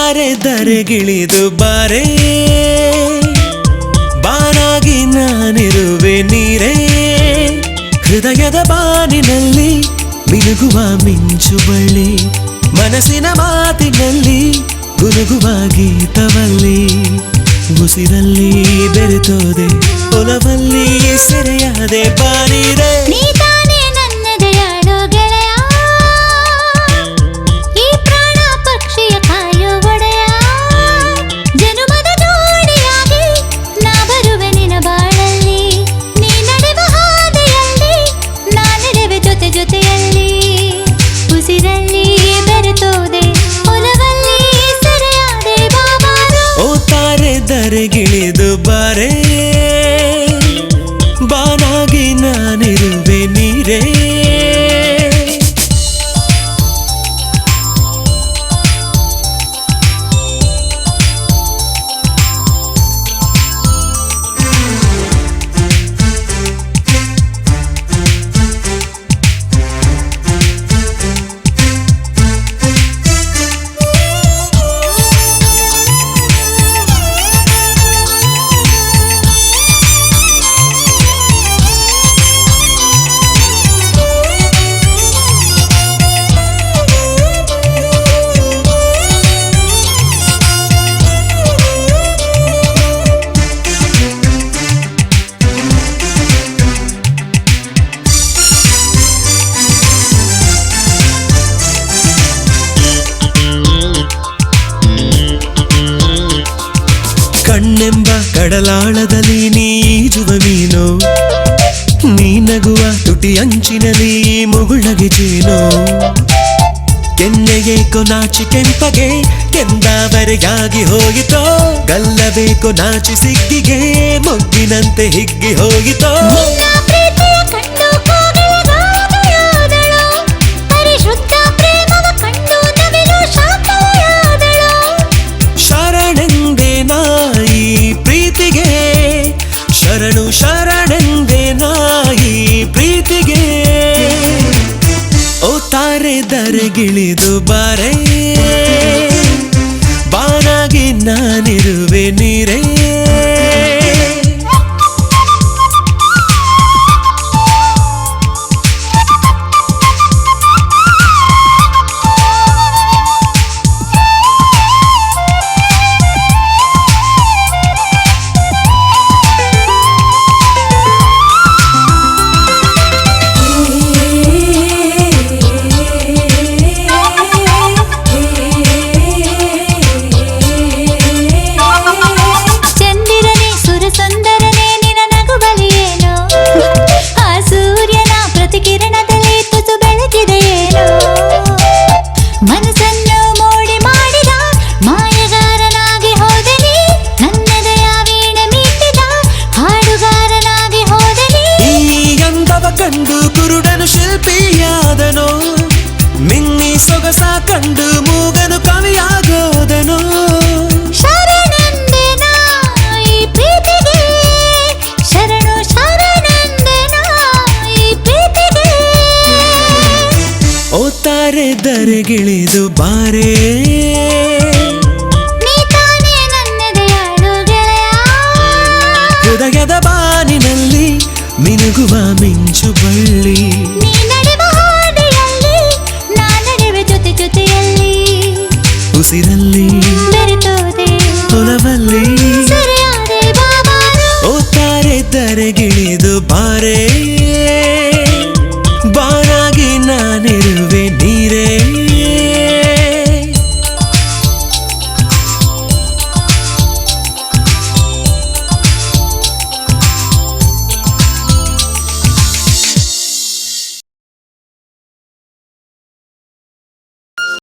ತಾರೆ ಧರೆಗಿಳಿದು ಬಾರೆ ಬಾನಾಗಿ ನಾನಿರುವೆ ನೀರೇ ಹೃದಯದ ಬಾನಿನಲ್ಲಿ ಮಿನುಗುವ ಮಿಂಚು ಬಳ್ಳಿ ಮನಸ್ಸಿನ ಮಾತಿನಲ್ಲಿ ಗುನುಗುವ ಗೀತವಲ್ಲಿ ಉಸಿರಲ್ಲಿ ಬೆರೆತೋದೆ ಒಲವಲ್ಲಿ ಸೆರೆಯಾದೆ ಬಾನಿರೆ ಧರೆಗಿಳಿದು ಬಾರೆ ಬಾನಾಗಿ ನಾನಿರುವೆ ನೀರೇ ಕಣ್ಣೆಂಬ ಕಡಲಾಳದಲ್ಲಿ ನೀಜುವ ಮೀನು ನೀ ನಗುವ ತುಟಿ ಅಂಚಿನಲ್ಲಿ ಮುಗುಳಗೆ ಜೇನು ಕೆನ್ನೆಗೇಕೋ ನಾಚಿ ಕೆಂಪಗೆ ಕೆಂದಾವರೆಯಾಗಿ ಹೋಗಿತೋ ಗಲ್ಲಬೇಕೋ ನಾಚಿ ಸಿಗ್ಗಿಗೆ ಮೊಗ್ಗಿನಂತೆ ಹಿಗ್ಗಿ ಹೋಗಿತೋ ಶರಣು ಶರಣೆಂದೆ ನಾಯಿ ಪ್ರೀತಿಗೆ ಓ ತಾರೆ ಧರೆಗಿಳಿದು ಬಾರೆ ಬಾನಾಗಿ ನಾನಿರುವೆ ನೀರೇ ಕಂಡು ಕುರುಡನು ಶಿಲ್ಪಿಯಾದನು ಮಿನ್ನಿ ಸೊಗಸ ಕಂಡು ಮೂಗನು ಕವಿಯಾಗೋದನು ಶರಣೆಂದೆನಾ ಈ ಪ್ರೀತಿಗೆ ಶರಣು ಶರಣೆಂದೆನಾ ಈ ಪ್ರೀತಿಗೆ ಓ ತಾರೆ ಧರೆಗಿಳಿದು ಬಾರೆ